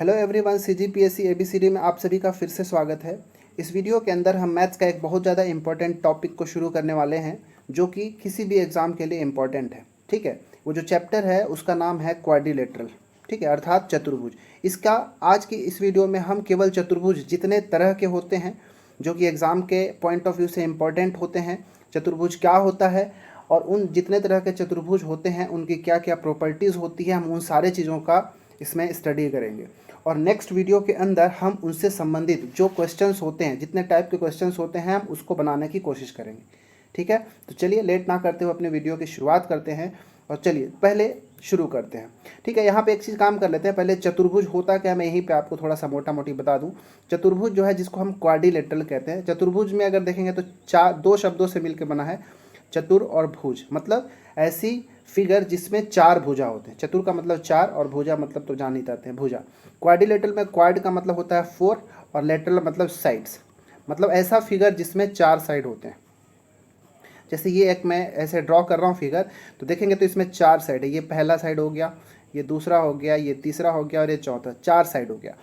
Hello everyone, CGPSC ABCD में आप सभी का फिर से स्वागत है। इस वीडियो के अंदर हम मैथ्स का एक बहुत ज़्यादा इंपॉर्टेंट टॉपिक को शुरू करने वाले हैं, जो कि किसी भी एग्ज़ाम के लिए इम्पॉर्टेंट है। ठीक है, वो जो चैप्टर है उसका नाम है क्वाड्रिलेटरल। ठीक है, अर्थात चतुर्भुज। इसका आज की इस वीडियो में हम केवल चतुर्भुज जितने तरह के होते हैं जो कि एग्ज़ाम के पॉइंट ऑफ व्यू से इम्पॉर्टेंट होते हैं, चतुर्भुज क्या होता है और उन जितने तरह के चतुर्भुज होते हैं उनकी क्या क्या प्रॉपर्टीज़ होती है, हम उन सारे चीज़ों का इसमें स्टडी करेंगे। और नेक्स्ट वीडियो के अंदर हम उनसे संबंधित जो क्वेश्चंस होते हैं, जितने टाइप के क्वेश्चंस होते हैं, हम उसको बनाने की कोशिश करेंगे। ठीक है, तो चलिए लेट ना करते हुए अपने वीडियो की शुरुआत करते हैं और चलिए पहले शुरू करते हैं। ठीक है, यहाँ पे एक चीज़ काम कर लेते हैं। पहले चतुर्भुज होता क्या, मैं यहीं पे आपको थोड़ा सा मोटा मोटी बता दूँ। चतुर्भुज जो है, जिसको हम क्वाड्रिलेटरल कहते हैं, चतुर्भुज में अगर देखेंगे तो दो शब्दों से मिलकर बना है, चतुर और भुज। मतलब ऐसी फिगर जिसमें चार भुजा होते हैं। चतुर का मतलब चार और भुजा मतलब तो जान ही जाते हैं भुजा। क्वाड्रिलेटरल में क्वाड का मतलब होता है फोर और लेटरल मतलब साइड्स, मतलब ऐसा फिगर जिसमें चार साइड होते हैं। जैसे ये एक मैं ऐसे ड्रॉ कर रहा हूँ फिगर, तो देखेंगे तो इसमें चार साइड है। ये पहला साइड हो गया, ये दूसरा हो गया, ये तीसरा हो गया और ये चौथा, चार साइड हो गया।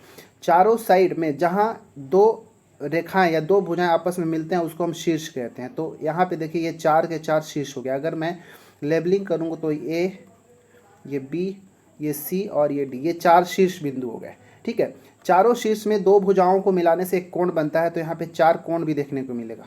चारों साइड में जहाँ दो रेखाएं या दो भुजाएं आपस में मिलते हैं उसको हम शीर्ष कहते हैं। तो यहाँ पे देखिए ये चार के चार शीर्ष हो गया। अगर मैं लेबलिंग करूँगा तो ये बी, ये सी और ये डी, ये चार शीर्ष बिंदु हो गए। ठीक है, चारों शीर्ष में दो भुजाओं को मिलाने से एक कोण बनता है, तो यहाँ पे चार कोण भी देखने को मिलेगा।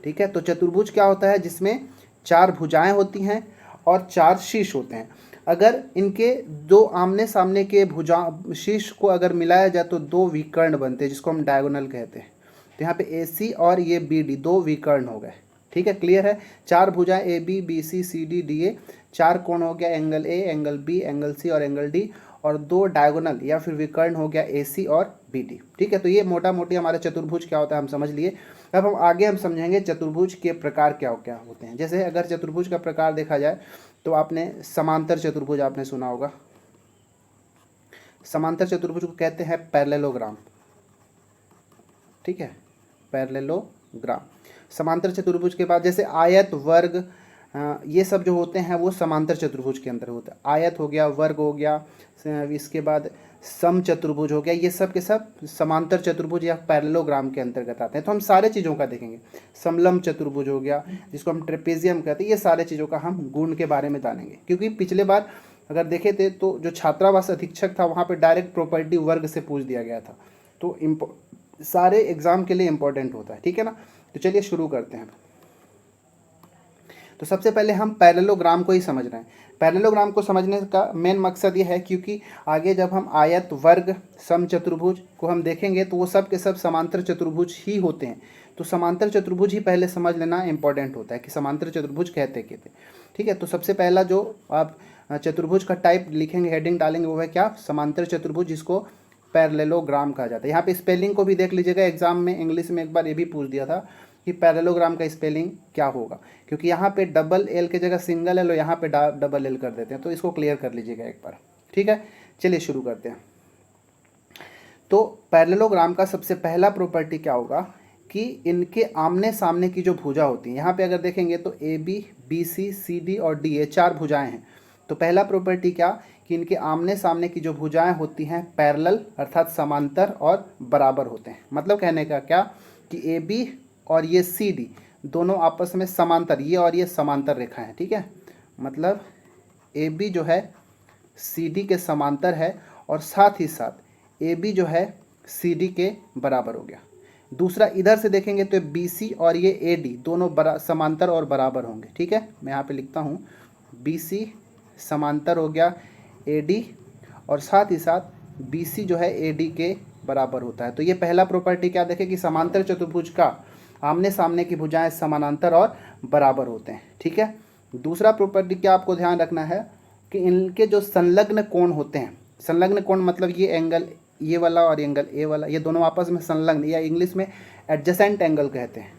ठीक है, तो चतुर्भुज क्या होता है, जिसमें चार भुजाएं होती हैं और चार शीर्ष होते हैं। अगर इनके दो आमने सामने के भुजा शीर्ष को अगर मिलाया जाए तो दो विकर्ण बनते हैं, जिसको हम डायगोनल कहते हैं। तो यहाँ पे ए सी और ये बी डी दो विकर्ण हो गए। ठीक है, क्लियर है। चार भुजाएं A B, B C, C D, D A, चार कोण हो गया, angle A, angle B, angle C और एंगल डी, और दो डायगोनल या फिर विकर्ण हो गया ए सी और बी डी। ठीक है, तो ये मोटा मोटी हमारे चतुर्भुज क्या होता है हम समझ लिए। अब हम आगे समझेंगे चतुर्भुज के प्रकार क्या क्या होते हैं। जैसे अगर चतुर्भुज का प्रकार देखा जाए तो आपने समांतर चतुर्भुज आपने सुना होगा। समांतर चतुर्भुज को कहते हैं पैरेललोग्राम। ठीक है, पैरेललोग्राम। समांतर चतुर्भुज के बाद जैसे आयत, वर्ग, ये सब जो होते हैं वो समांतर चतुर्भुज के अंदर होता है। आयत हो गया, वर्ग हो गया, इसके बाद सम चतुर्भुज हो गया, ये सब के सब समांतर चतुर्भुज या पैरेललोग्राम के अंतर्गत आते हैं। तो हम सारे चीज़ों का देखेंगे। समलंब चतुर्भुज हो गया, जिसको हम ट्रेपेजियम कहते हैं, ये सारे चीज़ों का हम गुण के बारे में जानेंगे। क्योंकि पिछले बार अगर देखे थे तो जो छात्रावास अधीक्षक था वहाँ पर डायरेक्ट प्रॉपर्टी वर्ग से पूछ दिया गया था। तो सारे एग्जाम के लिए इंपॉर्टेंट होता है। ठीक है ना, तो चलिए शुरू करते हैं। तो सबसे पहले हम पैरेललोग्राम को ही समझ रहे हैं। पैरेललोग्राम को समझने का मेन मकसद ये है क्योंकि आगे जब हम आयत, वर्ग, समचतुर्भुज को हम देखेंगे तो वो सब के सब समांतर चतुर्भुज ही होते हैं। तो समांतर चतुर्भुज ही पहले समझ लेना इंपॉर्टेंट होता है कि समांतर चतुर्भुज कहते। ठीक है, तो सबसे पहला जो आप चतुर्भुज का टाइप लिखेंगे, हेडिंग डालेंगे, वो है क्या, समांतर चतुर्भुज, जिसको पैरेललोग्राम कहा जाता है। यहाँ पे स्पेलिंग को भी देख लीजिएगा, एग्जाम में इंग्लिश में एक बार ये भी पूछ दिया था कि पैरेललोग्राम का स्पेलिंग क्या होगा, क्योंकि यहाँ पे डबल एल की जगह सिंगल एल और यहाँ पे डबल एल कर देते हैं। तो इसको क्लियर कर लीजिएगा एक बार। ठीक है, चलिए शुरू करते हैं। तो पैरेललोग्राम का सबसे पहला प्रॉपर्टी क्या होगा कि इनके आमने सामने की जो भुजा होती है, यहाँ पे अगर देखेंगे तो A B, B C, C D और डी, ये चार भुजाएं हैं। तो पहला प्रॉपर्टी क्या कि इनके आमने सामने की जो भुजाएं होती हैं पैरेलल अर्थात समांतर और बराबर होते हैं। मतलब कहने का क्या कि ए बी और ये सी डी दोनों आपस में समांतर, ये और ये समांतर रेखा है। ठीक है, मतलब ए बी जो है सी डी के समांतर है और साथ ही साथ ए बी जो है सी डी के बराबर हो गया। दूसरा इधर से देखेंगे तो बी सी और ये ए डी दोनों समांतर और बराबर होंगे। ठीक है, मैं यहाँ पे लिखता हूँ बी सी समांतर हो गया ए डी और साथ ही साथ बी सी जो है ए डी के बराबर होता है। तो ये पहला प्रॉपर्टी क्या देखे कि समांतर चतुर्भुज का आमने सामने की भुजाएं समानांतर और बराबर होते हैं। ठीक है, दूसरा प्रॉपर्टी क्या आपको ध्यान रखना है कि इनके जो संलग्न कोण होते हैं, संलग्न कोण मतलब ये एंगल ये वाला और एंगल ए वाला, ये दोनों आपस में संलग्न या इंग्लिश में एडजेसेंट एंगल कहते हैं।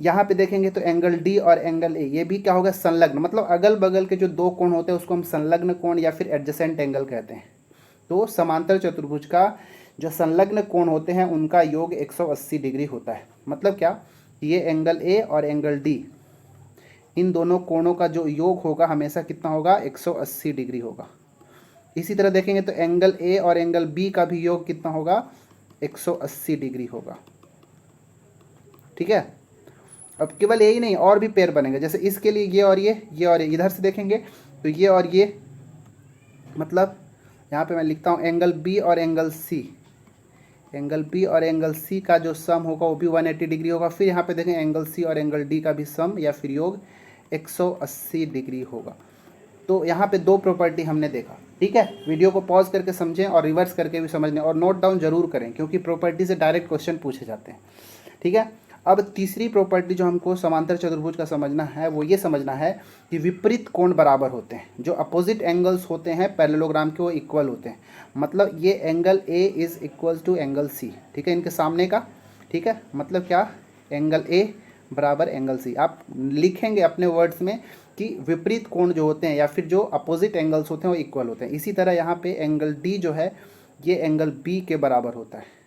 यहाँ पे देखेंगे तो एंगल डी और एंगल ए, ये भी क्या होगा, संलग्न, मतलब अगल बगल के जो दो कोण होते हैं उसको हम संलग्न कोण या फिर एडजेसेंट एंगल कहते हैं। तो समांतर चतुर्भुज का जो संलग्न कोण होते हैं उनका योग 180 डिग्री होता है। मतलब क्या, ये एंगल ए और एंगल डी, इन दोनों कोणों का जो योग होगा हमेशा कितना होगा, 180 डिग्री होगा। इसी तरह देखेंगे तो एंगल ए और एंगल बी का भी योग कितना होगा, 180 डिग्री होगा। ठीक है, अब केवल यही नहीं और भी पेयर बनेंगे, जैसे इसके लिए ये और ये इधर से देखेंगे तो ये और ये, मतलब यहाँ पे मैं लिखता हूँ एंगल बी और एंगल सी, एंगल बी और एंगल सी का जो सम होगा वो भी 180 डिग्री होगा। फिर यहाँ पे देखें एंगल सी और एंगल डी का भी सम या फिर योग 180 डिग्री होगा। तो यहाँ पे दो प्रॉपर्टी हमने देखा। ठीक है, वीडियो को पॉज करके समझें और रिवर्स करके भी समझने और नोट डाउन जरूर करें, क्योंकि प्रॉपर्टी से डायरेक्ट क्वेश्चन पूछे जाते हैं। ठीक है, अब तीसरी प्रॉपर्टी जो हमको समांतर चतुर्भुज का समझना है वो ये समझना है कि विपरीत कोण बराबर होते हैं। जो अपोजिट एंगल्स होते हैं पैरेललोग्राम के वो इक्वल होते हैं। मतलब ये angle A is equal to angle C. ठीक है, इनके सामने का। ठीक है, मतलब क्या, एंगल ए बराबर एंगल सी। आप लिखेंगे अपने वर्ड्स में कि विपरीत कोण जो होते हैं या फिर जो अपोजिट एंगल्स होते हैं वो इक्वल होते हैं। इसी तरह यहाँ पे एंगल डी जो है ये एंगल बी के बराबर होता है।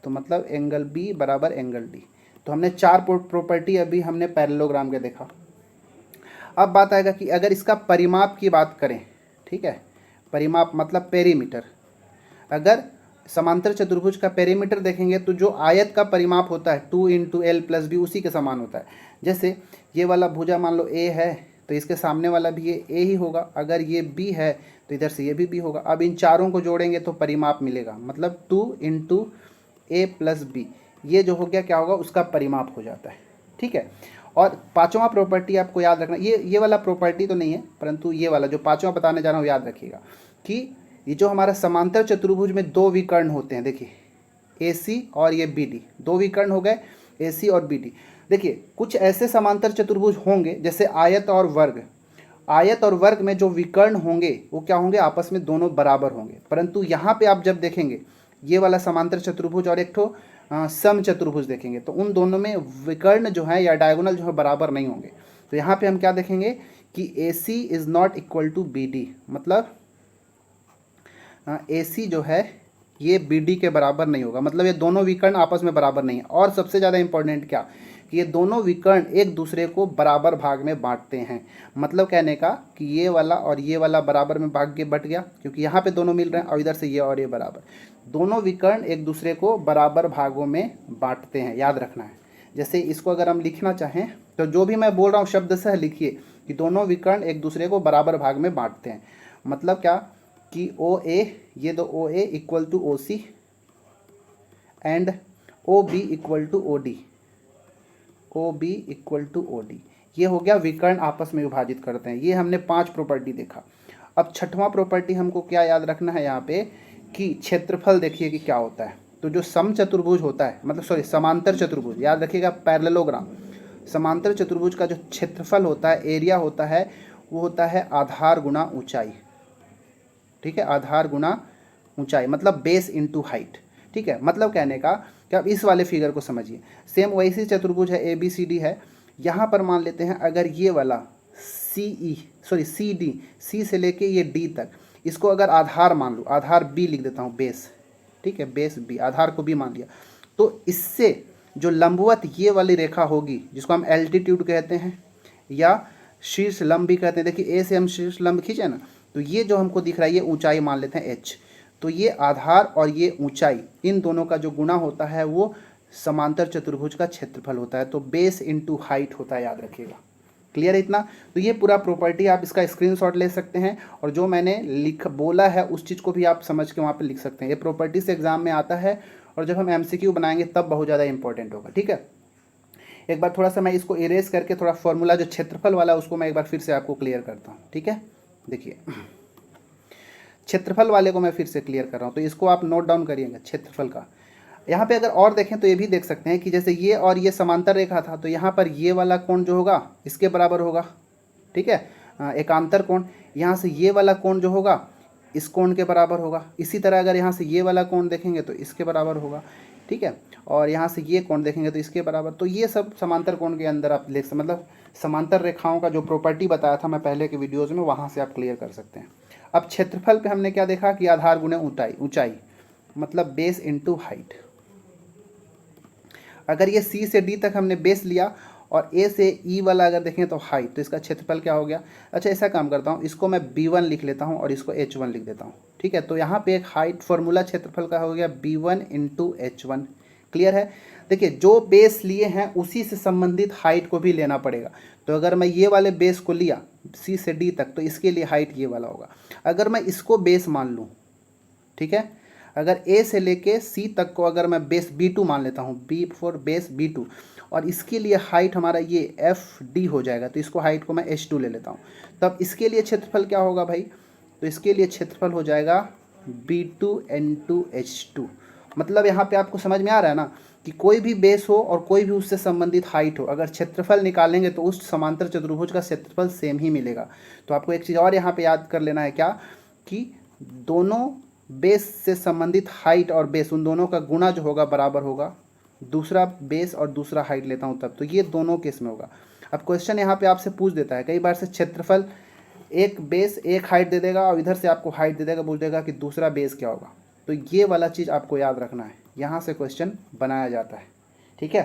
तो मतलब एंगल बी बराबर एंगल डी। तो हमने चार प्रॉपर्टी अभी हमने पैरेललोग्राम के देखा। अब बात आएगा कि अगर इसका परिमाप की बात करें, ठीक है, परिमाप मतलब पेरीमीटर। अगर समांतर चतुर्भुज का पेरीमीटर देखेंगे तो जो आयत का परिमाप होता है 2 × L + B उसी के समान होता है। जैसे ये वाला भुजा मान लो A है तो इसके सामने वाला भी ये A ही होगा। अगर ये B है तो इधर से ये भी B होगा। अब इन चारों को जोड़ेंगे तो परिमाप मिलेगा, मतलब 2 × A + B, ये जो हो गया क्या होगा, उसका परिमाप हो जाता है। ठीक है, और पांचवा प्रॉपर्टी आपको याद रखना, ये वाला प्रॉपर्टी तो नहीं है, परंतु ये वाला जो पांचवा बताने जा रहा हूँ याद रखिएगा कि ये जो हमारा समांतर चतुर्भुज में दो विकर्ण होते हैं। देखिए AC और ये BD, दो विकर्ण हो गए AC और BD। देखिए कुछ ऐसे समांतर चतुर्भुज होंगे जैसे आयत और वर्ग। आयत और वर्ग में जो विकर्ण होंगे वो क्या होंगे, आपस में दोनों बराबर होंगे। परंतु यहाँ पे आप जब देखेंगे ये वाला समांतर चतुर्भुज और एक ठो सम चतुर्भुज देखेंगे तो उन दोनों में विकर्ण जो है या डायगोनल जो है बराबर नहीं होंगे। तो यहाँ पे हम क्या देखेंगे कि AC is not equal to BD, मतलब AC जो है ये BD के बराबर नहीं होगा। मतलब ये दोनों विकर्ण आपस में बराबर नहीं है। और सबसे ज़्यादा इंपॉर्टेंट क्या कि ये दोनों विकर्ण एक दूसरे को बराबर भाग में बांटते हैं। मतलब कहने का कि ये वाला और ये वाला बराबर में भाग के बट गया, क्योंकि यहाँ पे दोनों मिल रहे हैं और इधर से ये और ये बराबर। दोनों विकर्ण एक दूसरे को बराबर भागों में बांटते हैं, याद रखना है। जैसे इसको अगर हम लिखना चाहें तो जो भी मैं बोल रहा हूँ शब्द से लिखिए कि दोनों विकर्ण एक दूसरे को बराबर भाग में बांटते हैं। मतलब क्या कि OA, ये दो OA equal to OC and OB equal to OD, OB equal to OD, ये हो गया विकर्ण आपस में विभाजित करते हैं। ये हमने 5 प्रॉपर्टी देखा। अब छठवां प्रॉपर्टी हमको क्या याद रखना है यहाँ पे कि क्षेत्रफल देखिए कि क्या होता है। तो जो सम चतुर्भुज होता है, मतलब समांतर चतुर्भुज, याद रखिएगा पैरेललोग्राम। समांतर चतुर्भुज का जो क्षेत्रफल होता है, एरिया होता है, वो होता है आधार गुणा ऊंचाई। ठीक है, आधार गुणा ऊंचाई मतलब बेस इंटू हाइट। ठीक है, मतलब कहने का कि आप इस वाले फिगर को समझिए। सेम वैसी चतुर्भुज है ABCD है। यहाँ पर मान लेते हैं अगर ये वाला CD, C से लेके ये D तक, इसको अगर आधार मान लो, आधार B लिख देता हूँ, बेस। ठीक है, बेस B, आधार को B मान लिया। तो इससे जो लंबवत ये वाली रेखा होगी जिसको हम एल्टीट्यूड कहते हैं या शीर्ष लंब भी कहते हैं। देखिए A से हम शीर्ष लंब खींचे ना, तो ये जो हमको दिख रहा है ये ऊंचाई मान लेते हैं H। तो ये आधार और ये ऊंचाई, इन दोनों का जो गुणा होता है वो समांतर चतुर्भुज का क्षेत्रफल होता है। तो बेस इंटू हाइट होता है, याद रखिएगा। क्लियर है इतना? तो ये पूरा प्रॉपर्टी आप इसका स्क्रीनशॉट ले सकते हैं और जो मैंने बोला है उस चीज़ को भी आप समझ के वहाँ पे लिख सकते हैं। ये प्रॉपर्टी से एग्जाम में आता है और जब हम MCQ बनाएंगे तब बहुत ज़्यादा इंपॉर्टेंट होगा। ठीक है, एक बार थोड़ा सा मैं इसको इरेज करके थोड़ा फॉर्मूला जो क्षेत्रफल वाला उसको मैं एक बार फिर से आपको क्लियर करता हूँ। ठीक है, देखिए क्षेत्रफल वाले को मैं फिर से क्लियर कर रहा हूँ, तो इसको आप नोट डाउन करिएगा क्षेत्रफल का। यहाँ पे अगर और देखें तो ये भी देख सकते हैं कि जैसे ये और ये समांतर रेखा था, तो यहाँ पर ये वाला कोण जो होगा इसके बराबर होगा। ठीक है, एकांतर कोण। यहाँ से ये वाला कोण जो होगा इस कोण के बराबर होगा। इसी तरह अगर यहाँ से ये वाला कोण देखेंगे तो इसके बराबर होगा। ठीक है, और यहाँ से ये कोण देखेंगे तो इसके बराबर। तो ये सब समांतर कोण के अंदर आप लिख, मतलब समांतर रेखाओं का जो प्रॉपर्टी बताया था मैं पहले के वीडियोज़ में, वहाँ से आप क्लियर कर सकते हैं। अब क्षेत्रफल पे हमने क्या देखा कि आधार गुणे ऊंचाई मतलब बेस इंटू हाइट। अगर ये C से D तक हमने बेस लिया और ए से ई वाला अगर देखें तो हाइट, तो इसका क्षेत्रफल क्या हो गया। अच्छा ऐसा काम करता हूँ, इसको मैं B1 लिख लेता हूँ और इसको H1 लिख देता हूँ, ठीक है। तो यहाँ पे एक हाइट फॉर्मूला क्षेत्रफल का हो गया B1 इंटू H1। क्लियर है। देखिए जो बेस लिए हैं उसी से संबंधित हाइट को भी लेना पड़ेगा। तो अगर मैं ये वाले बेस को लिया C से D तक, तो इसके लिए हाइट ये वाला होगा। अगर मैं इसको बेस मान लूँ, ठीक है, अगर A से लेके C तक को अगर मैं बेस B2 मान लेता हूँ, B फॉर बेस B2, और इसके लिए हाइट हमारा ये FD हो जाएगा, तो इसको हाइट को मैं H2 ले लेता हूँ। तब इसके लिए क्षेत्रफल क्या होगा भाई, तो इसके लिए क्षेत्रफल हो जाएगा B2 N2 H2। मतलब यहाँ पे आपको समझ में आ रहा है ना कि कोई भी बेस हो और कोई भी उससे संबंधित हाइट हो, अगर क्षेत्रफल निकालेंगे तो उस समांतर चतुर्भुज का क्षेत्रफल सेम ही मिलेगा। तो आपको एक चीज़ और यहाँ पे याद कर लेना है, क्या कि दोनों बेस से संबंधित हाइट और बेस, उन दोनों का गुणा जो होगा बराबर होगा। दूसरा बेस और दूसरा हाइट लेता हूँ तब, तो ये दोनों केस में होगा। अब क्वेश्चन यहाँ पे आपसे पूछ देता है कई बार से, क्षेत्रफल एक बेस एक हाइट दे देगा और इधर से आपको हाइट दे देगा, बोल देगा कि दूसरा बेस क्या होगा। तो ये वाला चीज़ आपको याद रखना है, यहाँ से क्वेश्चन बनाया जाता है, ठीक है।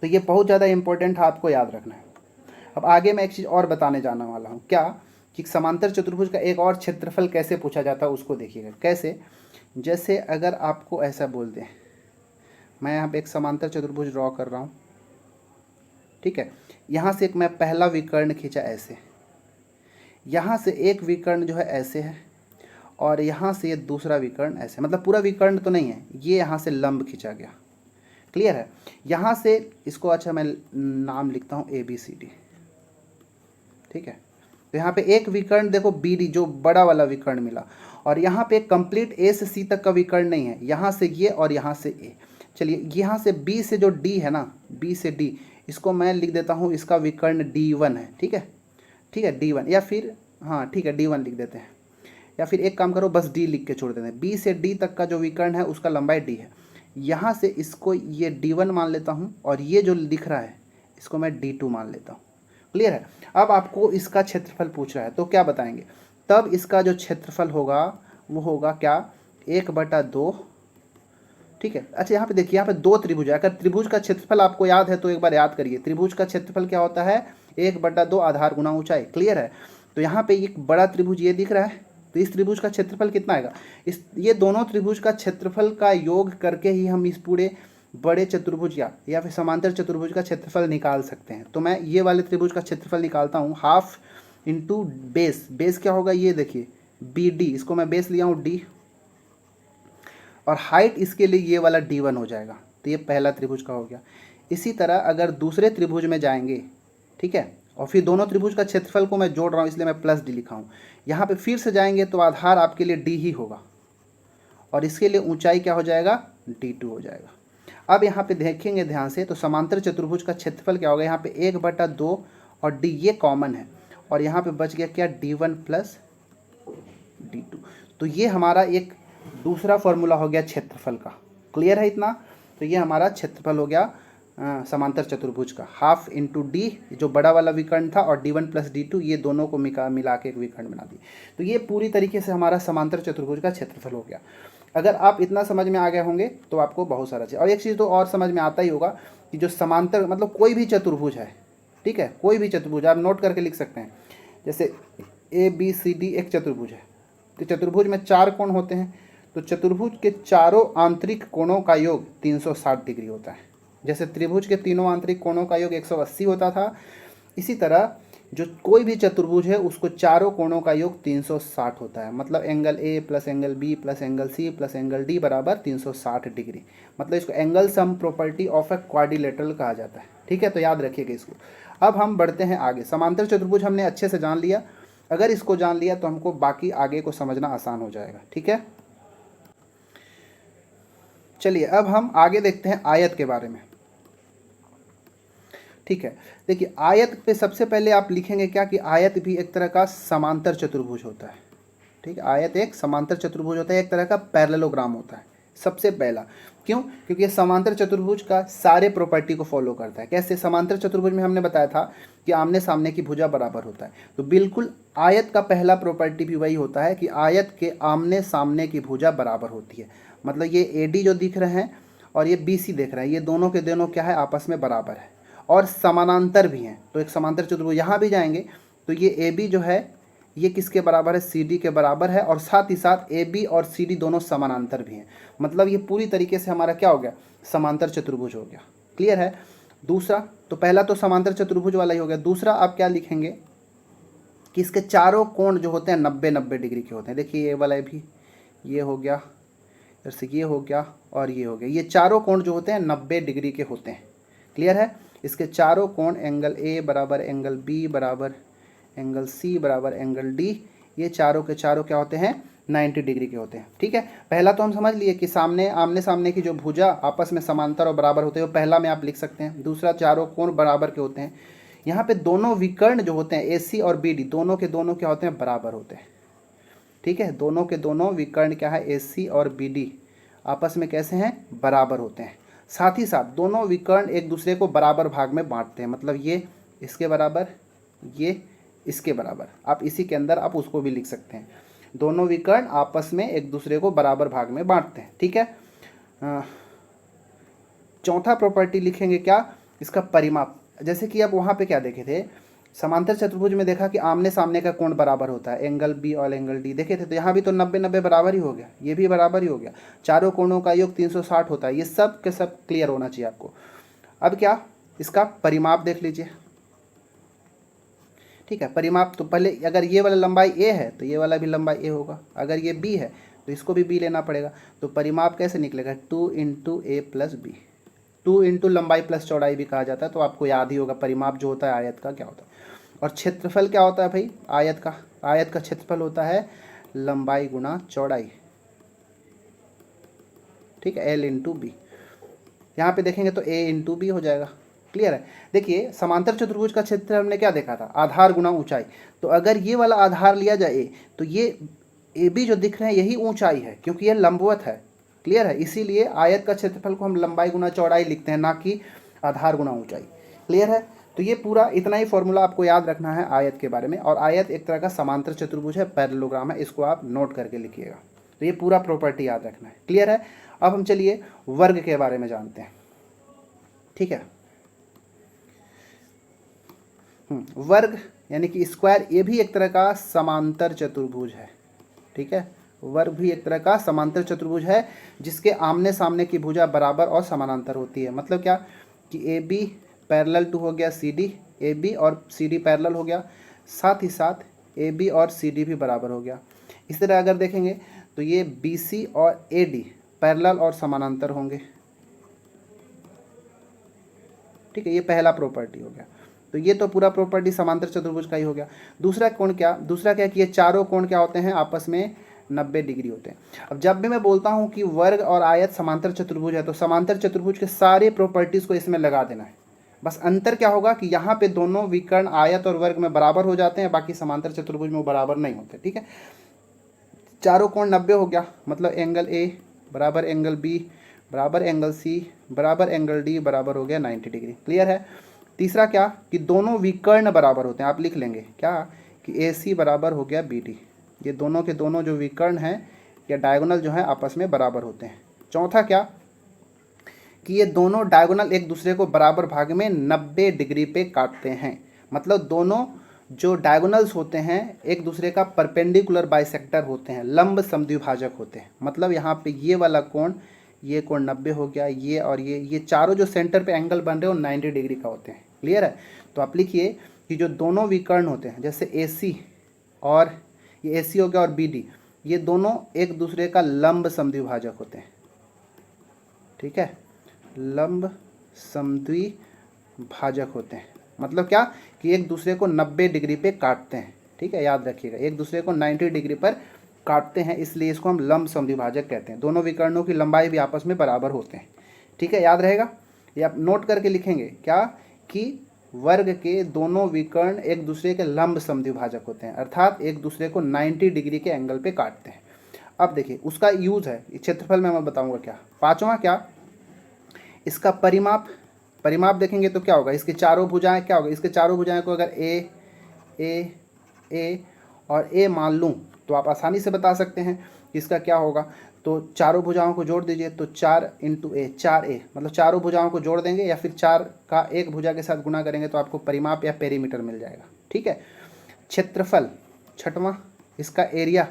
तो ये बहुत ज़्यादा इंपॉर्टेंट है, आपको याद रखना है। अब आगे मैं एक चीज़ और बताने जाने वाला हूँ, क्या कि समांतर चतुर्भुज का एक और क्षेत्रफल कैसे पूछा जाता है उसको देखिएगा। कैसे, जैसे अगर आपको ऐसा बोल दें, मैं यहाँ पे एक समांतर चतुर्भुज ड्रॉ कर रहा हूँ, ठीक है। यहाँ से एक मैं पहला विकर्ण खींचा ऐसे, यहाँ से एक विकर्ण जो है ऐसे है, और यहाँ से ये दूसरा विकर्ण ऐसे, मतलब पूरा विकर्ण तो नहीं है, ये यहाँ से लंब खींचा गया। क्लियर है। यहाँ से इसको, अच्छा मैं नाम लिखता हूँ ABCD, ठीक है। तो यहाँ पे एक विकर्ण देखो BD, जो बड़ा वाला विकर्ण मिला, और यहाँ पे कंप्लीट A से C तक का विकर्ण नहीं है, यहाँ से ये और यहाँ से A। चलिए यहाँ से B से जो D है ना, B से D, इसको मैं लिख देता हूँ, इसका विकर्ण D1 है, ठीक है, ठीक है D1, या फिर हाँ ठीक है D1 लिख देते हैं, या फिर एक काम करो बस D लिख के छोड़ देते हैं। B से D तक का जो विकर्ण है उसका लंबाई D है। यहाँ से इसको ये D1 मान लेता हूँ, और ये जो दिख रहा है इसको मैं D2 मान लेता हूँ। क्लियर है। अब आपको इसका क्षेत्रफल पूछ रहा है, तो क्या बताएंगे, तब इसका जो क्षेत्रफल होगा वो होगा क्या, 1/2, ठीक है। अच्छा यहाँ पे देखिए, यहाँ पे दो त्रिभुज है, अगर त्रिभुज का क्षेत्रफल आपको याद है तो एक बार याद करिए, त्रिभुज का क्षेत्रफल क्या होता है, 1/2 आधार गुना ऊंचाई। क्लियर है। तो यहाँ पे एक बड़ा त्रिभुज ये दिख रहा है, तो इस त्रिभुज का क्षेत्रफल कितना आएगा, इस ये दोनों त्रिभुज का क्षेत्रफल का योग करके ही हम इस पूरे बड़े चतुर्भुज या फिर समांतर चतुर्भुज का क्षेत्रफल निकाल सकते हैं। तो मैं ये वाले त्रिभुज का क्षेत्रफल निकालता हूँ, हाफ इंटू बेस, बेस क्या होगा ये देखिए BD, इसको मैं बेस लिया हूँ D, और हाइट इसके लिए ये वाला D1 हो जाएगा। तो ये पहला त्रिभुज का हो गया। इसी तरह अगर दूसरे त्रिभुज में जाएंगे, ठीक है, और फिर दोनों त्रिभुज का क्षेत्रफल को मैं जोड़ रहा हूँ इसलिए मैं +D लिखा हूँ। यहाँ पे फिर से जाएंगे तो आधार आपके लिए D ही होगा, और इसके लिए ऊंचाई क्या हो जाएगा, D2 हो जाएगा। अब यहाँ पे देखेंगे ध्यान से, तो समांतर चतुर्भुज का क्षेत्रफल क्या होगा, यहाँ पे 1/2 और D ये कॉमन है, और यहाँ पे बच गया क्या, D1 + D2। तो ये हमारा एक दूसरा फॉर्मूला हो गया क्षेत्रफल का। क्लियर है इतना। तो ये हमारा क्षेत्रफल हो गया समांतर चतुर्भुज का, हाफ इंटू D जो बड़ा वाला विकर्ण था, और D1 + D2 ये दोनों को मिला के एक विकर्ण बना दिए। तो ये पूरी तरीके से हमारा समांतर चतुर्भुज का क्षेत्रफल हो गया। अगर आप इतना समझ में आ गए होंगे तो आपको बहुत सारा चीज़, और एक चीज़ तो और समझ में आता ही होगा कि जो समांतर मतलब कोई भी चतुर्भुज है, ठीक है, कोई भी चतुर्भुज आप नोट करके लिख सकते हैं। जैसे ABCD एक चतुर्भुज है, तो चतुर्भुज में 4 कोण होते हैं, तो चतुर्भुज के चारों आंतरिक कोणों का योग 360 डिग्री होता है। जैसे त्रिभुज के तीनों आंतरिक कोणों का योग 180 होता था, इसी तरह जो कोई भी चतुर्भुज है उसको चारों कोणों का योग 360 होता है। मतलब angle A + angle B + angle C + angle D बराबर 360 डिग्री। मतलब इसको angle sum property of a quadrilateral कहा जाता है। ठीक है, तो याद रखिएगा इसको। अब हम बढ़ते हैं आगे। समांतर चतुर्भुज हमने अच्छे से जान लिया। अगर इसको जान लिया तो हमको बाकी आगे को समझना आसान हो जाएगा। ठीक है, चलिए अब हम आगे देखते हैं आयत के बारे में। ठीक है, देखिए आयत पे सबसे पहले आप लिखेंगे क्या कि आयत भी एक तरह का समांतर चतुर्भुज होता है। ठीक है, आयत एक समांतर चतुर्भुज होता है, एक तरह का पैरेललोग्राम होता है सबसे पहला। क्यों? क्योंकि ये समांतर चतुर्भुज का सारे प्रॉपर्टी को फॉलो करता है। कैसे? समांतर चतुर्भुज में हमने बताया था कि आमने सामने की भुजा बराबर होता है, तो बिल्कुल आयत का पहला प्रॉपर्टी भी वही होता है कि आयत के आमने सामने की भुजा बराबर होती है। मतलब ये AD जो दिख रहे हैं और ये BC देख रहे हैं, ये दोनों के दोनों क्या है, आपस में बराबर है। और समानांतर भी हैं। तो एक समांतर चतुर्भुज यहाँ भी जाएंगे तो ये ए बी जो है ये किसके बराबर है, सी डी के बराबर है, और साथ ही साथ ए बी और सी डी दोनों समानांतर भी हैं। मतलब ये पूरी तरीके से हमारा क्या हो गया, समांतर चतुर्भुज हो गया। क्लियर है। दूसरा, तो पहला तो समांतर चतुर्भुज वाला ही हो गया। दूसरा आप क्या लिखेंगे कि इसके चारों कोण जो होते हैं 90-90 डिग्री के होते हैं। देखिए ये वाला भी, ये हो गया, जैसे ये हो गया और ये हो गया, ये चारों कोण जो होते हैं 90 डिग्री के होते हैं। क्लियर है। इसके चारों कोण एंगल ए बराबर एंगल बी बराबर एंगल सी बराबर एंगल डी, ये चारों के चारों क्या होते हैं, 90 डिग्री के होते हैं। ठीक है। पहला तो हम समझ लिए कि सामने आमने सामने की जो भुजा आपस में समांतर और बराबर होते हैं वो पहला में आप लिख सकते हैं। दूसरा, चारों कोण बराबर के होते हैं। यहाँ पे दोनों विकर्ण जो होते हैं ए सी और बी डी, दोनों के दोनों क्या होते हैं, बराबर होते हैं। ठीक है। दोनों के दोनों विकर्ण क्या है, ए सी और बी डी आपस में कैसे हैं, बराबर होते हैं। साथ ही साथ दोनों विकर्ण एक दूसरे को बराबर भाग में बांटते हैं। मतलब ये इसके बराबर, ये इसके बराबर, आप इसी के अंदर आप उसको भी लिख सकते हैं। दोनों विकर्ण आपस में एक दूसरे को बराबर भाग में बांटते हैं। ठीक है। चौथा प्रॉपर्टी लिखेंगे क्या, इसका परिमाप। जैसे कि आप वहाँ पे क्या देखे थे, समांतर चतुर्भुज में देखा कि आमने सामने का कोण बराबर होता है, एंगल बी और एंगल डी देखे थे। तो यहाँ भी तो 90-90 बराबर ही हो गया, ये भी बराबर ही हो गया। चारों कोणों का योग 360 होता है। ये सब के सब क्लियर होना चाहिए आपको। अब क्या, इसका परिमाप देख लीजिए। ठीक है। परिमाप तो पहले अगर ये वाला लंबाई ए है तो ये वाला भी लंबाई ए होगा, अगर ये बी है तो इसको भी बी लेना पड़ेगा। तो परिमाप कैसे निकलेगा, 2 इंटू ए प्लस बी। 2 इंटू लंबाई प्लस चौड़ाई भी कहा जाता है, तो आपको याद ही होगा परिमाप जो होता है आयत का क्या होता है। और क्षेत्रफल क्या होता है भाई, आयत का क्षेत्रफल होता है लंबाई गुना चौड़ाई। ठीक है। एल इंटू बी, यहाँ पे देखेंगे तो ए इंटू बी हो जाएगा। क्लियर है। देखिए समांतर चतुर्भुज का क्षेत्र हमने क्या देखा था, आधार गुना ऊंचाई। तो अगर ये वाला आधार लिया जाए ए, तो ये ए बी जो दिख रहे हैं यही ऊंचाई है, क्योंकि ये लंबवत है। क्लियर है। इसीलिए आयत का क्षेत्रफल को हम लंबाई गुना चौड़ाई लिखते हैं, ना कि आधार गुना ऊंचाई। क्लियर है। तो ये पूरा इतना ही फॉर्मूला आपको याद रखना है आयत के बारे में। और आयत एक तरह का समांतर चतुर्भुज है, पैरेललोग्राम है, इसको आप नोट करके लिखिएगा। तो ये पूरा प्रॉपर्टी याद रखना है। क्लियर है। अब हम चलिए वर्ग के बारे में जानते हैं। ठीक है। वर्ग यानी कि स्क्वायर, ये भी एक तरह का समांतर चतुर्भुज है। ठीक है। वर्ग भी एक तरह का समांतर चतुर्भुज है जिसके आमने सामने की भुजा बराबर और समानांतर होती है। मतलब क्या कि ए बी पैरेलल टू हो गया सी डी, ए बी और सी डी पैरेलल हो गया, साथ ही साथ ए बी और सी डी भी बराबर हो गया। इस तरह अगर देखेंगे तो ये बी सी और ए डी पैरेलल और समानांतर होंगे। ठीक है। ये पहला प्रॉपर्टी हो गया। तो ये तो पूरा प्रॉपर्टी समांतर चतुर्भुज का ही हो गया। दूसरा कोण क्या, दूसरा क्या कि ये चारों कोण क्या होते हैं, आपस में 90 डिग्री होते हैं। अब जब भी मैं बोलता हूँ कि वर्ग और आयत समांतर चतुर्भुज है, तो समांतर चतुर्भुज के सारे प्रॉपर्टीज़ को इसमें लगा देना है। बस अंतर क्या होगा कि यहाँ पे दोनों विकर्ण आयत और वर्ग में बराबर हो जाते हैं, बाकी समांतर चतुर्भुज में वो बराबर नहीं होते। ठीक है। चारों कोण 90 हो गया, मतलब एंगल ए बराबर एंगल बी बराबर एंगल सी बराबर एंगल डी बराबर हो गया 90 डिग्री। क्लियर है। तीसरा क्या कि दोनों विकर्ण बराबर होते हैं। आप लिख लेंगे क्या कि ए सी बराबर हो गया बी डी। ये दोनों के दोनों जो विकर्ण हैं या डायगोनल जो है आपस में बराबर होते हैं। चौथा क्या कि ये दोनों डायगोनल एक दूसरे को बराबर भाग में 90 डिग्री पे काटते हैं। मतलब दोनों जो डायगोनल्स होते हैं एक दूसरे का परपेंडिकुलर बाइसेक्टर होते हैं, लंब समद्विभाजक होते हैं। मतलब यहाँ पे ये वाला कोण, ये कोण 90 हो गया, ये और ये चारों जो सेंटर पे एंगल बन रहे हैं वो 90 डिग्री का होते हैं। क्लियर है। तो आप लिखिए कि जो दोनों विकर्ण होते हैं, जैसे ए सी और ये ए सी हो गया और बी डी, ये दोनों एक दूसरे का लंब समद्विभाजक होते हैं। ठीक है। लंब समद्विभाजक होते हैं। मतलब क्या कि एक दूसरे को 90 डिग्री पे काटते हैं। ठीक है। याद रखिएगा, एक दूसरे को 90 डिग्री पर काटते हैं, इसलिए इसको हम लंब समद्विभाजक कहते हैं। दोनों विकर्णों की लंबाई भी आपस में बराबर होते हैं। ठीक है। याद रहेगा। ये आप नोट करके लिखेंगे क्या कि वर्ग के दोनों विकर्ण एक दूसरे के लंब समद्विभाजक होते हैं, अर्थात एक दूसरे को 90 डिग्री के एंगल पे काटते हैं। अब देखिए उसका यूज है क्षेत्रफल में मैं बताऊंगा क्या। पांचवा क्या, इसका परिमाप। परिमाप देखेंगे तो क्या होगा, इसके चारों भुजाएं क्या होगा, इसके चारों भुजाएं को अगर ए ए ए और ए मान लूँ तो आप आसानी से बता सकते हैं कि इसका क्या होगा। तो चारों भुजाओं को जोड़ दीजिए, तो 4 × a 4a, मतलब चारों भुजाओं को जोड़ देंगे या फिर 4 का एक भुजा के साथ गुणा करेंगे तो आपको परिमाप या पेरीमीटर मिल जाएगा। ठीक है। क्षेत्रफल छठवां, इसका एरिया।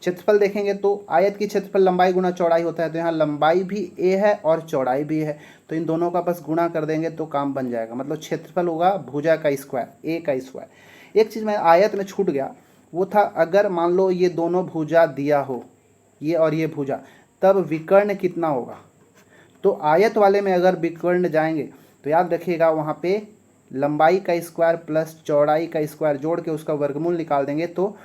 क्षेत्रफल देखेंगे तो आयत की क्षेत्रफल लंबाई गुना चौड़ाई होता है, तो यहाँ लंबाई भी a है और चौड़ाई भी है, तो इन दोनों का बस गुणा कर देंगे तो काम बन जाएगा। मतलब क्षेत्रफल होगा भुजा का स्क्वायर, a का स्क्वायर। एक चीज़ मैं आयत में छूट गया, वो था अगर मान लो ये दोनों भुजा दिया हो, ये और ये भुजा, तब विकर्ण कितना होगा। तो आयत वाले में अगर विकर्ण जाएंगे तो याद रखिएगा वहाँ पे लंबाई का स्क्वायर प्लस चौड़ाई का स्क्वायर जोड़ के उसका वर्गमूल निकाल देंगे तो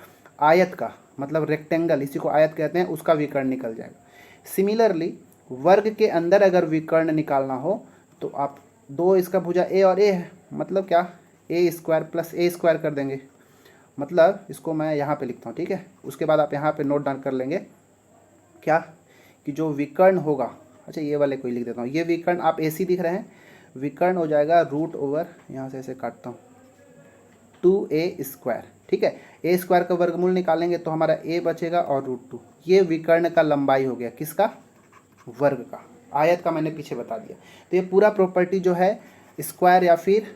आयत का मतलब रेक्टेंगल, इसी को आयत कहते हैं, उसका विकर्ण निकल जाएगा। सिमिलरली वर्ग के अंदर अगर विकर्ण निकालना हो तो आप दो, इसका भुजा a और a है, मतलब क्या a square plus a square कर देंगे। मतलब इसको मैं यहाँ पे लिखता हूँ, ठीक है। उसके बाद आप यहाँ पे नोट डाउन कर लेंगे क्या कि जो विकर्ण होगा, अच्छा ये वाले को ही लिख देता हूँ, ये विकर्ण आप AC दिख रहे हैं, विकर्ण हो जाएगा √, यहाँ से ऐसे काटता हूँ, 2a स्क्वायर। ठीक है। a स्क्वायर का वर्गमूल निकालेंगे तो हमारा a बचेगा और √2, ये विकर्ण का लंबाई हो गया, किसका, वर्ग का। आयत का मैंने पीछे बता दिया। तो ये पूरा प्रॉपर्टी जो है स्क्वायर या फिर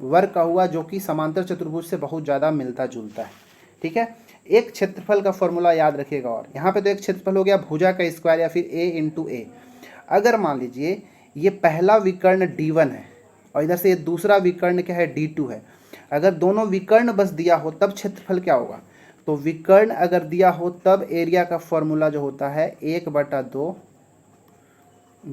वर्ग का हुआ, जो कि समांतर चतुर्भुज से बहुत ज़्यादा मिलता जुलता है। ठीक है। एक क्षेत्रफल का फॉर्मूला याद रखिएगा, और यहाँ पे तो एक क्षेत्रफल हो गया भुजा का स्क्वायर या फिर a × a। अगर मान लीजिए ये पहला विकर्ण d1 है और इधर से ये दूसरा विकर्ण क्या है, d2 है, अगर दोनों विकर्ण बस दिया हो तब क्षेत्रफल क्या होगा। तो विकर्ण अगर दिया हो तब एरिया का फॉर्मूला जो होता है 1/2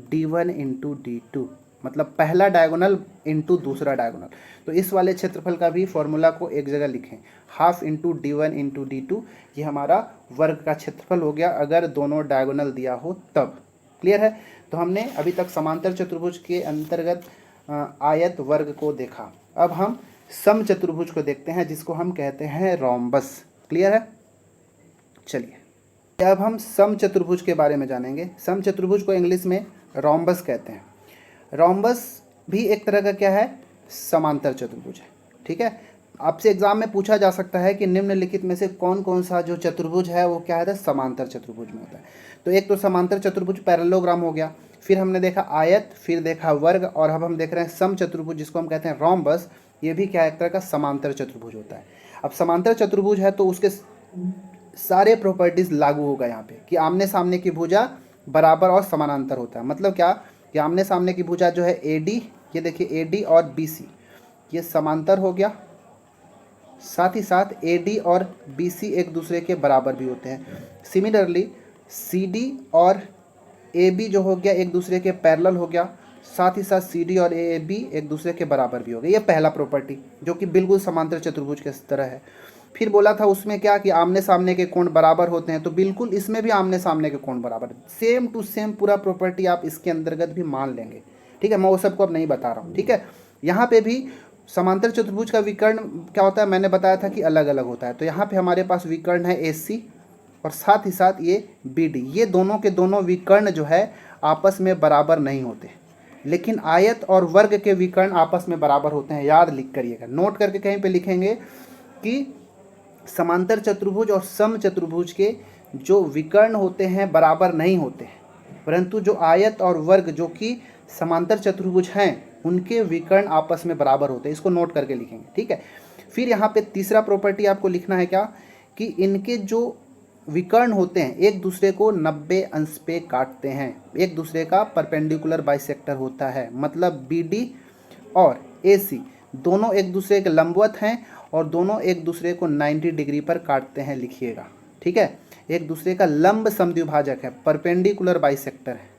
d1 × d2, मतलब पहला डायगोनल इंटू दूसरा डायगोनल। तो इस वाले क्षेत्रफल का भी फॉर्मूला को एक जगह लिखें, 1/2 × d1 × d2, ये हमारा वर्ग का क्षेत्रफल हो गया अगर दोनों डायगोनल दिया हो तब। क्लियर है। तो हमने अभी तक समांतर चतुर्भुज के अंतर्गत आयत वर्ग को देखा। अब हम सम चतुर्भुज को देखते हैं, जिसको हम कहते हैं रोम्बस। क्लियर है। चलिए अब हम सम चतुर्भुज के बारे में जानेंगे। सम चतुर्भुज को इंग्लिश में रोम्बस कहते हैं। रोम्बस भी एक तरह का क्या है, समांतर चतुर्भुज है। ठीक है। आपसे एग्जाम में पूछा जा सकता है कि निम्नलिखित में से कौन कौन सा जो चतुर्भुज है वो क्या है, समांतर चतुर्भुज में होता है। तो एक तो समांतर चतुर्भुज पैरेललोग्राम हो गया, फिर हमने देखा आयत, फिर देखा वर्ग, और अब हम देख रहे हैं सम चतुर्भुज, जिसको हम कहते हैं रोम्बस। ये भी क्या एक तरह का समांतर चतुर्भुज होता है। अब समांतर चतुर्भुज है तो उसके सारे प्रॉपर्टीज लागू होगा यहाँ पे, कि आमने सामने की भुजा बराबर और समानांतर होता है। मतलब क्या कि आमने सामने की भुजा जो है AD, ये देखिए AD और BC ये समांतर हो गया, साथ ही साथ AD और BC एक दूसरे के बराबर भी होते हैं। सिमिलरली CD और AB जो हो गया एक दूसरे के पैरेलल हो गया, साथ ही साथ CD और AB एक दूसरे के बराबर भी हो गया। ये पहला प्रॉपर्टी जो कि बिल्कुल समांतर चतुर्भुज के तरह है। फिर बोला था उसमें क्या कि आमने सामने के कोण बराबर होते हैं, तो बिल्कुल इसमें भी आमने सामने के कोण बराबर, सेम टू सेम पूरा प्रॉपर्टी आप इसके अंतर्गत भी मान लेंगे। ठीक है। मैं वो सबको अब नहीं बता रहा हूँ। ठीक है। यहाँ पे भी समांतर चतुर्भुज का विकर्ण क्या होता है, मैंने बताया था कि अलग अलग होता है। तो यहाँ पे हमारे पास विकर्ण है AC और साथ ही साथ ये BD। ये दोनों के दोनों विकर्ण जो है आपस में बराबर नहीं होते, लेकिन आयत और वर्ग के विकर्ण आपस में बराबर होते हैं। याद लिख करिएगा, नोट करके कहीं पे लिखेंगे कि समांतर चतुर्भुज और सम चतुर्भुज के जो विकर्ण होते हैं बराबर नहीं होते, परंतु जो आयत और वर्ग जो कि समांतर चतुर्भुज हैं उनके विकर्ण आपस में बराबर होते हैं। इसको नोट करके लिखेंगे। ठीक है। फिर यहाँ पे तीसरा प्रॉपर्टी आपको लिखना है क्या, कि इनके जो विकर्ण होते हैं एक दूसरे को 90 अंश पे काटते हैं, एक दूसरे का परपेंडिकुलर बाइसेक्टर होता है। मतलब BD और AC दोनों एक दूसरे के लंबवत हैं और दोनों एक दूसरे को 90 डिग्री पर काटते हैं। लिखिएगा। ठीक है। एक दूसरे का लंब समद्विभाजक है, परपेंडिकुलर बाइसेक्टर है।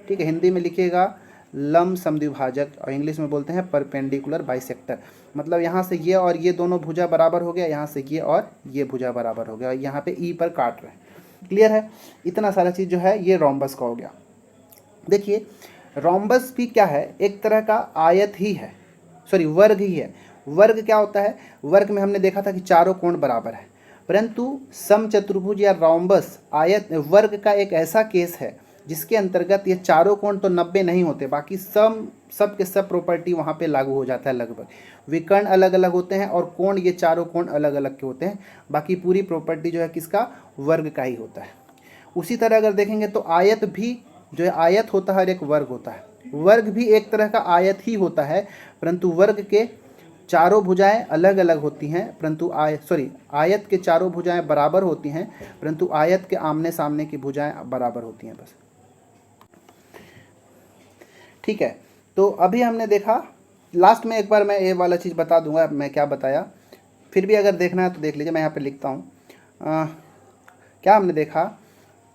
ठीक है। हिंदी में लिखिएगा लंब समद्विभाजक, और इंग्लिश में बोलते हैं परपेंडिकुलर बाइसेक्टर। मतलब यहाँ से ये और ये दोनों भुजा बराबर हो गया, यहाँ से ये और ये भुजा बराबर हो गया, और यहाँ पे E पर काट रहे हैं। क्लियर है। इतना सारा चीज़ जो है ये रोम्बस का हो गया। देखिए रोम्बस भी क्या है, एक तरह का आयत ही है, सॉरी वर्ग ही है। वर्ग क्या होता है, वर्ग में हमने देखा था कि चारों कोण बराबर है, परंतु सम चतुर्भुज या रोम्बस आयत वर्ग का एक ऐसा केस है जिसके अंतर्गत ये चारों कोण तो 90 नहीं होते, बाकी सब के सब प्रॉपर्टी वहाँ पे लागू हो जाता है लगभग। विकर्ण अलग अलग होते हैं और कोण, ये चारों कोण अलग अलग के होते हैं, बाकी पूरी प्रॉपर्टी जो है किसका, वर्ग का ही होता है। उसी तरह अगर देखेंगे तो आयत भी जो है, आयत होता है और एक वर्ग होता है। वर्ग भी एक तरह का आयत ही होता है, परंतु वर्ग के चारों भुजाएं अलग अलग होती हैं, परंतु आयत के चारों भुजाएं बराबर होती हैं, परंतु आयत के आमने सामने की भुजाएं बराबर होती हैं बस। ठीक है, तो अभी हमने देखा, लास्ट में एक बार मैं ये वाला चीज़ बता दूंगा मैं क्या बताया, फिर भी अगर देखना है तो देख लीजिए, मैं यहाँ पे लिखता हूँ। क्या हमने देखा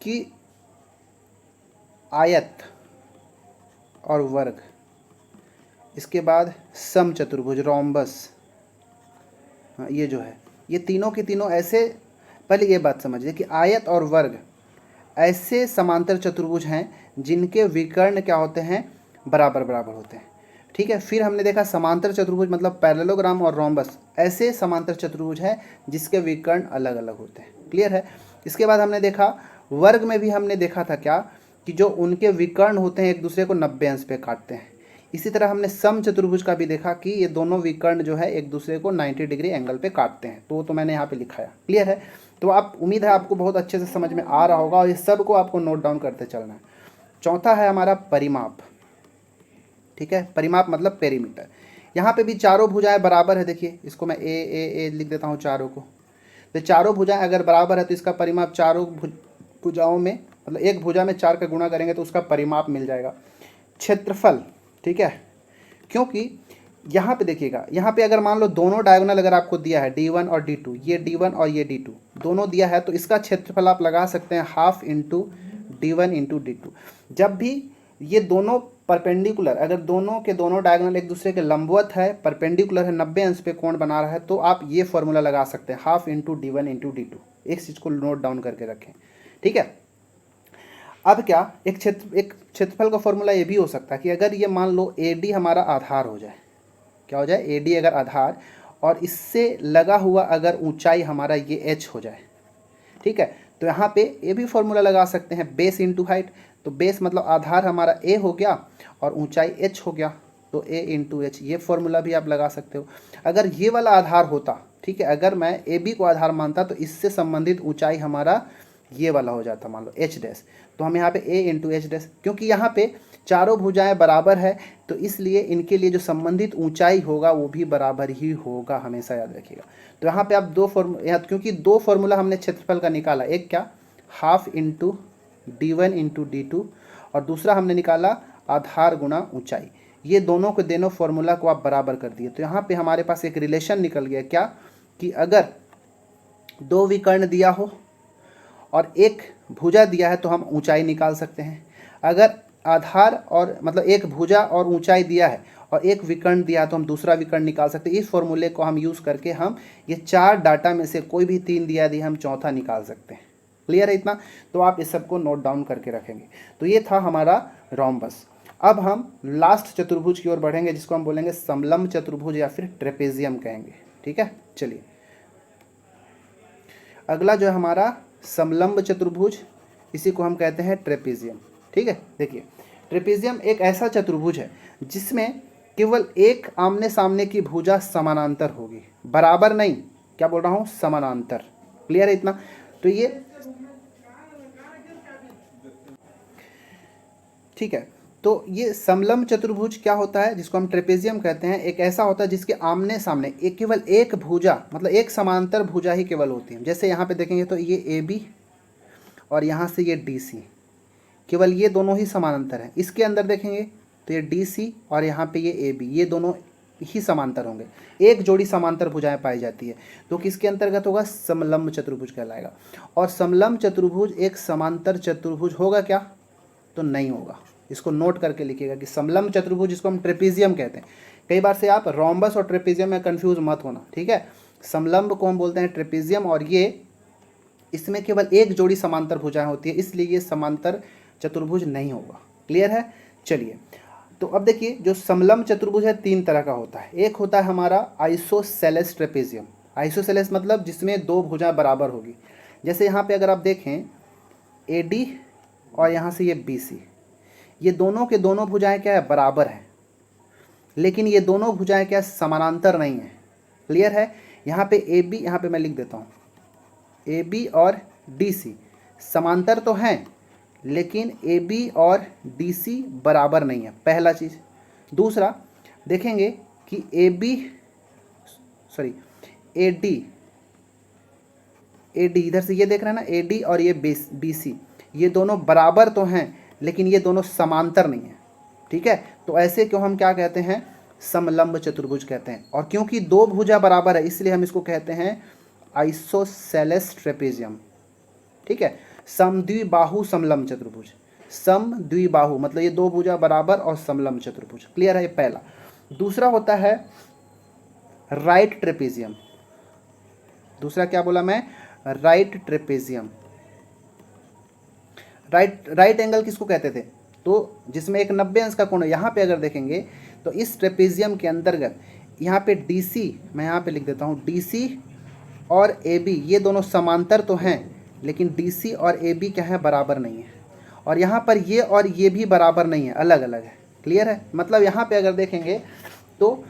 कि आयत और वर्ग, इसके बाद समचतुर्भुज, रोम्बस, ये जो है, ये तीनों के तीनों ऐसे, पहले ये बात समझिए कि आयत और वर्ग ऐसे समांतर चतुर्भुज हैं जिनके विकर्ण क्या होते हैं, बराबर बराबर होते हैं। ठीक है, फिर हमने देखा समांतर चतुर्भुज मतलब पैरेललोग्राम और रोम्बस ऐसे समांतर चतुर्भुज हैं जिसके विकर्ण अलग अलग होते हैं। क्लियर है। इसके बाद हमने देखा वर्ग में भी हमने देखा था क्या, कि जो उनके विकर्ण होते हैं एक दूसरे को 90 अंश पे काटते हैं। इसी तरह हमने सम चतुर्भुज का भी देखा कि ये दोनों विकर्ण जो है एक दूसरे को 90 डिग्री एंगल पे काटते हैं, तो मैंने यहाँ पे लिखाया। क्लियर है। तो आप, उम्मीद है आपको बहुत अच्छे से समझ में आ रहा होगा और ये सब को आपको नोट डाउन करते चलना है। चौथा है हमारा परिमाप। ठीक है, परिमाप मतलब पेरीमीटर। यहाँ पे भी चारों भुजाएं बराबर है, देखिए इसको मैं ए लिख देता हूँ चारों को। तो चारों भुजाएं अगर बराबर है तो इसका परिमाप चारों भुजाओं में, मतलब एक भुजा में 4 का गुणा करेंगे तो उसका परिमाप मिल जाएगा। क्षेत्रफल, ठीक है, क्योंकि यहाँ पे देखिएगा, यहाँ पे अगर मान लो दोनों डायगोनल अगर आपको दिया है D1 और D2, ये D1 और ये D2 दोनों दिया है, तो इसका क्षेत्रफल आप लगा सकते हैं half into D1 into D2। जब भी ये दोनों परपेंडिकुलर, अगर दोनों के दोनों डायगोनल एक दूसरे के लंबवत है, परपेंडिकुलर है, 90 अंश पे कोण बना रहा है, तो आप ये फॉर्मूला लगा सकते हैं half into D1 into D2। एक चीज़ को नोट डाउन करके रखें। ठीक है, अब क्या, एक क्षेत्रफल का फॉर्मूला ये भी हो सकता है कि अगर ये मान लो AD हमारा आधार हो जाए, क्या हो जाए, AD अगर आधार और इससे लगा हुआ अगर ऊंचाई हमारा ये h हो जाए, ठीक है, तो यहाँ पे ये भी फॉर्मूला लगा सकते हैं, बेस इंटू हाइट। तो बेस मतलब आधार हमारा a हो गया और ऊंचाई h हो गया, तो a इंटू एच, ये फॉर्मूला भी आप लगा सकते हो। अगर ये वाला आधार होता, ठीक है, अगर मैं AB को आधार मानता तो इससे संबंधित ऊंचाई हमारा ये वाला हो जाता, मान लो h डैश, तो हम यहाँ पे a इंटू एच डैश, क्योंकि यहाँ पे चारों भुजाएं बराबर है तो इसलिए इनके लिए जो संबंधित ऊंचाई होगा वो भी बराबर ही होगा, हमेशा याद रखिएगा। तो यहाँ पे आप क्योंकि दो फॉर्मूला हमने क्षेत्रफल का निकाला, एक क्या, half into D1 into D2 और दूसरा हमने निकाला आधार गुणा ऊंचाई। ये दोनों के दोनों फॉर्मूला को आप बराबर कर दिए, तो यहाँ पे हमारे पास एक रिलेशन निकल गया, क्या, कि अगर दो विकर्ण दिया हो और एक भुजा दिया है तो हम ऊंचाई निकाल सकते हैं। अगर आधार और मतलब एक भुजा और ऊंचाई दिया है और एक विकर्ण दिया है तो हम दूसरा विकर्ण निकाल सकते हैं। इस फॉर्मूले को हम यूज़ करके हम ये 4 डाटा में से कोई भी 3 दिया हम चौथा निकाल सकते हैं। क्लियर है इतना, तो आप इस सबको नोट डाउन करके रखेंगे। तो ये था हमारा रोम्बस। अब हम लास्ट चतुर्भुज की ओर बढ़ेंगे जिसको हम बोलेंगे समलंब चतुर्भुज या फिर ट्रेपेजियम कहेंगे। ठीक है, चलिए अगला जो है हमारा समलंब चतुर्भुज, इसी को हम कहते हैं ट्रेपेजियम। ठीक है, देखिए ट्रेपेजियम एक ऐसा चतुर्भुज है जिसमें केवल एक आमने सामने की भुजा समानांतर होगी, बराबर नहीं, क्या बोल रहा हूँ, समानांतर। क्लियर है इतना, तो ये ठीक है। तो ये समलंब चतुर्भुज क्या होता है, जिसको हम ट्रेपेजियम कहते हैं, एक ऐसा होता है जिसके आमने सामने एक केवल एक भुजा, मतलब एक समांतर भुजा ही केवल होती है। जैसे यहाँ पे देखेंगे तो ये AB और यहाँ से ये DC, केवल ये दोनों ही समानांतर हैं। इसके अंदर देखेंगे तो ये DC और यहाँ पे ये AB, ये दोनों ही समांतर होंगे, एक जोड़ी समांतर भुजाएं पाई जाती है, तो किसके अंतर्गत होगा, समलंब चतुर्भुज कहलाएगा। और समलंब चतुर्भुज एक समांतर चतुर्भुज होगा क्या, तो नहीं होगा। इसको नोट करके लिखिएगा कि समलंब चतुर्भुज, जिसको हम ट्रेपेजियम कहते हैं, कई बार से आप रोम्बस और ट्रेपेजियम में कंफ्यूज मत होना। ठीक है, समलंब को हम बोलते हैं ट्रेपेजियम और ये इसमें केवल एक जोड़ी समांतर भुजाएं होती है, इसलिए ये समांतर चतुर्भुज नहीं होगा। क्लियर है, चलिए तो अब देखिए जो समलंब चतुर्भुज है 3 तरह का होता है। एक होता है हमारा आइसोसेलेस ट्रेपेजियम। आइसोसेलेस मतलब जिसमें दो भुजाएं बराबर होगी। जैसे यहाँ पे अगर आप देखें AD और यहाँ से ये BC, ये दोनों के दोनों भुजाएं क्या है, बराबर है, लेकिन ये दोनों भुजाएं क्या समानांतर नहीं है। क्लियर है। यहाँ पे AB, यहाँ पे मैं लिख देता हूँ AB और DC समांतर तो हैं, लेकिन AB और DC बराबर नहीं है, पहला चीज़। दूसरा देखेंगे कि AD इधर से ये देख रहे हैं ना, AD और ये BC ये दोनों बराबर तो हैं, लेकिन ये दोनों समांतर नहीं है। ठीक है, तो ऐसे क्यों हम क्या कहते हैं, समलंब चतुर्भुज कहते हैं। और क्योंकि दो भुजा बराबर है इसलिए हम इसको कहते हैं आइसोसेलेस ट्रेपेजियम। ठीक है, समद्विबाहु समलंब चतुर्भुज। समद्विबाहु मतलब ये दो भुजा बराबर और समलंब चतुर्भुज। क्लियर है, ये पहला। दूसरा होता है राइट ट्रेपेजियम। दूसरा क्या बोला मैं, राइट ट्रेपेजियम। राइट एंगल किसको कहते थे, तो जिसमें एक 90 अंश का कोण है। यहाँ पे अगर देखेंगे तो इस ट्रेपेजियम के अंतर्गत यहाँ पे DC, मैं यहाँ पे लिख देता हूँ DC और AB ये दोनों समांतर तो हैं, लेकिन DC और AB क्या है, बराबर नहीं है। और यहाँ पर ये और ये भी बराबर नहीं है, अलग अलग है। क्लियर है, मतलब यहाँ पे अगर देखेंगे तो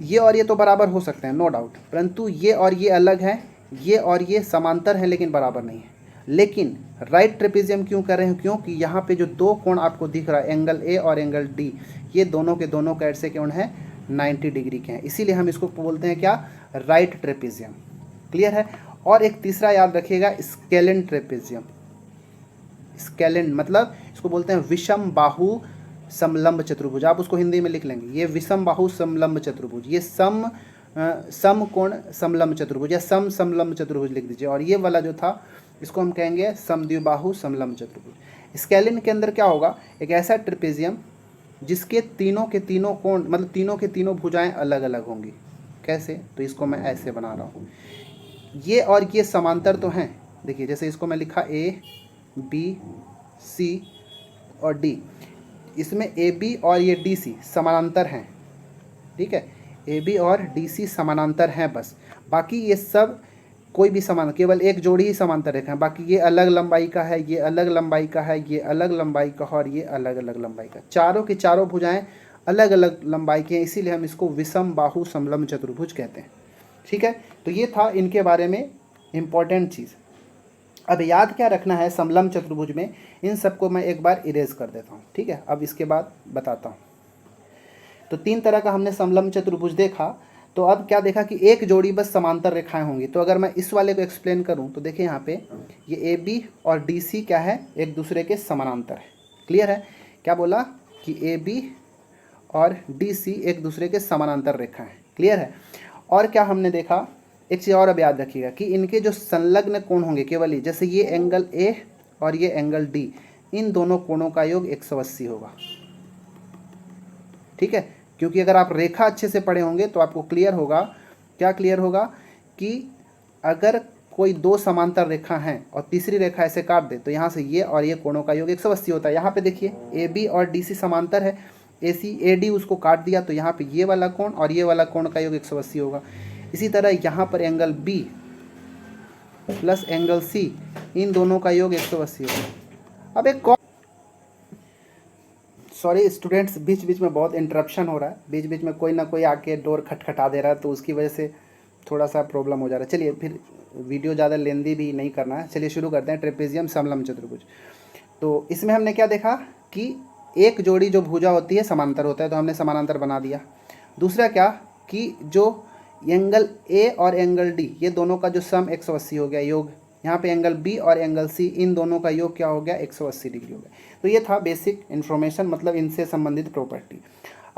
ये और ये तो बराबर हो सकते हैं, नो डाउट, परंतु ये और ये अलग है, ये और ये समांतर है लेकिन बराबर नहीं है। लेकिन राइट ट्रेपेजियम क्यों कर रहे हैं, क्योंकि यहाँ पे जो दो कोण आपको दिख रहा है, एंगल A और एंगल D, ये दोनों के दोनों कैसे कोण है, 90 डिग्री के हैं, इसीलिए हम इसको बोलते हैं क्या, राइट ट्रेपेजियम। क्लियर है। और एक तीसरा याद रखिएगा, स्केलेन ट्रेपेजियम। स्केलेन मतलब इसको बोलते हैं विषम बाहु समलंब चतुर्भुज। आप उसको हिंदी में लिख लेंगे, ये विषम बाहु समलंब चतुर्भुज, ये समकोण समलंब चतुर्भुज या समलंब चतुर्भुज लिख दीजिए। और ये वाला जो था इसको हम कहेंगे समद्विबाहु समलंब चतुर्भुज। स्केलिन के अंदर क्या होगा, एक ऐसा ट्रेपेजियम जिसके तीनों के तीनों कोण मतलब तीनों के तीनों भुजाएं अलग अलग होंगी। कैसे, तो इसको मैं ऐसे बना रहा हूँ, ये और ये समांतर तो हैं। देखिए जैसे इसको मैं लिखा A B C और D, इसमें AB और ये DC समानांतर हैं। ठीक है, AB और DC समानांतर हैं बस, बाकी ये सब कोई भी समान, केवल एक जोड़ी ही समांतर रेखा है, बाकी ये अलग लंबाई का है, ये अलग लंबाई का है, ये अलग लंबाई का और ये अलग अलग लंबाई का। चारों की चारों भुजाएं अलग अलग लंबाई की हैं, इसीलिए हम इसको विषम बाहु समलंब चतुर्भुज कहते हैं। ठीक है, तो ये था इनके बारे में इम्पॉर्टेंट चीज़। अब याद क्या रखना है समलंब चतुर्भुज में, इन सबको मैं एक बार इरेज कर देता हूँ। ठीक है, अब इसके बाद बताता हूँ। तो 3 तरह का हमने समलंब चतुर्भुज देखा। तो अब क्या देखा कि एक जोड़ी बस समांतर रेखाएं होंगी। तो अगर मैं इस वाले को एक्सप्लेन करूं तो देखिए यहाँ पे ये AB और DC क्या है, एक दूसरे के समानांतर है। क्लियर है, क्या बोला कि AB और DC एक दूसरे के समानांतर रेखा है। क्लियर है। और क्या हमने देखा, एक चीज़ और अब याद रखिएगा कि इनके जो संलग्न कोण होंगे केवल ही, जैसे ये एंगल A और ये एंगल D, इन दोनों कोणों का योग 180 होगा। ठीक है, क्योंकि अगर आप रेखा अच्छे से पढ़े होंगे तो आपको क्लियर होगा, क्या क्लियर होगा कि अगर कोई दो समांतर रेखा हैं और तीसरी रेखा ऐसे काट दे तो यहाँ से ये और ये कोणों का योग 180 होता है। यहाँ पे देखिए AB और DC समांतर है, AD उसको काट दिया तो यहाँ पे ये वाला कोण और ये वाला कोण का योग 180 होगा। इसी तरह यहाँ पर angle B plus angle C, इन दोनों का योग 180 होगा। अब एक सॉरी स्टूडेंट्स, बीच बीच में बहुत इंटरप्शन हो रहा है, बीच बीच में कोई ना कोई आके डोर खटखटा दे रहा है, तो उसकी वजह से थोड़ा सा प्रॉब्लम हो जा रहा है। चलिए फिर वीडियो ज़्यादा लेंदी भी नहीं करना है, चलिए शुरू करते हैं। ट्रेपेजियम समलंब चतुर्भुज, तो इसमें हमने क्या देखा कि एक जोड़ी जो भुजा होती है समांतर होता है, तो हमने समानांतर बना दिया। दूसरा क्या कि जो एंगल A और एंगल D ये दोनों का जो सम 180 हो गया योग, यहाँ पे एंगल B और एंगल C इन दोनों का योग क्या हो गया, 180 डिग्री हो गया। तो ये था बेसिक इन्फॉर्मेशन, मतलब इनसे संबंधित प्रॉपर्टी।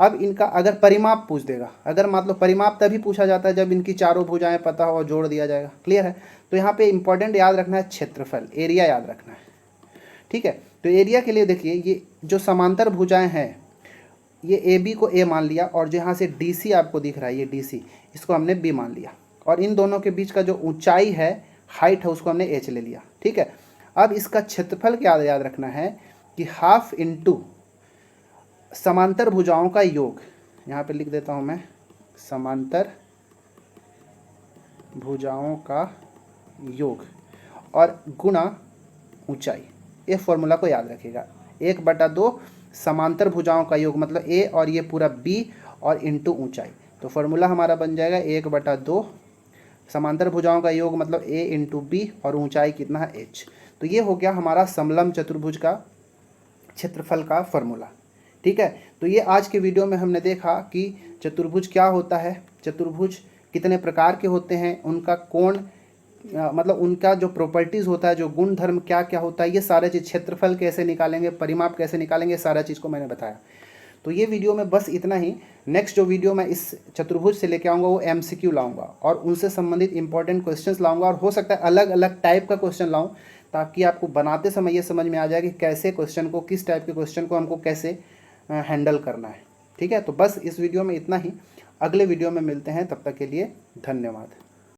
अब इनका अगर परिमाप पूछ देगा, अगर मान लो परिमाप तभी पूछा जाता है जब इनकी चारों भुजाएं पता हो और जोड़ दिया जाएगा। क्लियर है, तो यहाँ पे इंपॉर्टेंट याद रखना है क्षेत्रफल, एरिया याद रखना है। ठीक है, तो एरिया के लिए देखिए ये जो समांतर भुजाएं हैं, ये AB को A मान लिया और जो यहाँ से DC आपको दिख रहा है ये DC, इसको हमने B मान लिया, और इन दोनों के बीच का जो ऊंचाई है, हाइट है, उसको हमने H ले लिया। ठीक है, अब इसका क्षेत्रफल क्या याद रखना है कि हाफ इंटू समांतर भुजाओं का योग, यहाँ पे लिख देता हूँ मैं समांतर भुजाओं का योग और गुणा ऊंचाई। ये फॉर्मूला को याद रखिएगा। 1/2 समांतर भुजाओं का योग, मतलब ए और ये पूरा बी और इंटू ऊंचाई। तो फॉर्मूला हमारा बन जाएगा 1/2 समांतर भुजाओं का योग, मतलब ए इंटू बी, और ऊंचाई कितना है h। तो ये हो गया हमारा समलंब चतुर्भुज का क्षेत्रफल का फॉर्मूला। ठीक है, तो ये आज के वीडियो में हमने देखा कि चतुर्भुज क्या होता है, चतुर्भुज कितने प्रकार के होते हैं, उनका कोण मतलब उनका जो प्रॉपर्टीज़ होता है, जो गुण धर्म क्या क्या होता है, ये सारे चीज़, क्षेत्रफल कैसे निकालेंगे, परिमाप कैसे निकालेंगे, सारा चीज़ को मैंने बताया। तो ये वीडियो में बस इतना ही। नेक्स्ट जो वीडियो मैं इस चतुर्भुज से लेके आऊँगा वो MCQ लाऊंगा और उनसे संबंधित इंपॉर्टेंट क्वेश्चंस लाऊंगा, और हो सकता है अलग अलग टाइप का क्वेश्चन लाऊं, ताकि आपको बनाते समय ये समझ में आ जाए कि कैसे क्वेश्चन को, किस टाइप के क्वेश्चन को हमको कैसे हैंडल करना है। ठीक है, तो बस इस वीडियो में इतना ही। अगले वीडियो में मिलते हैं, तब तक के लिए धन्यवाद।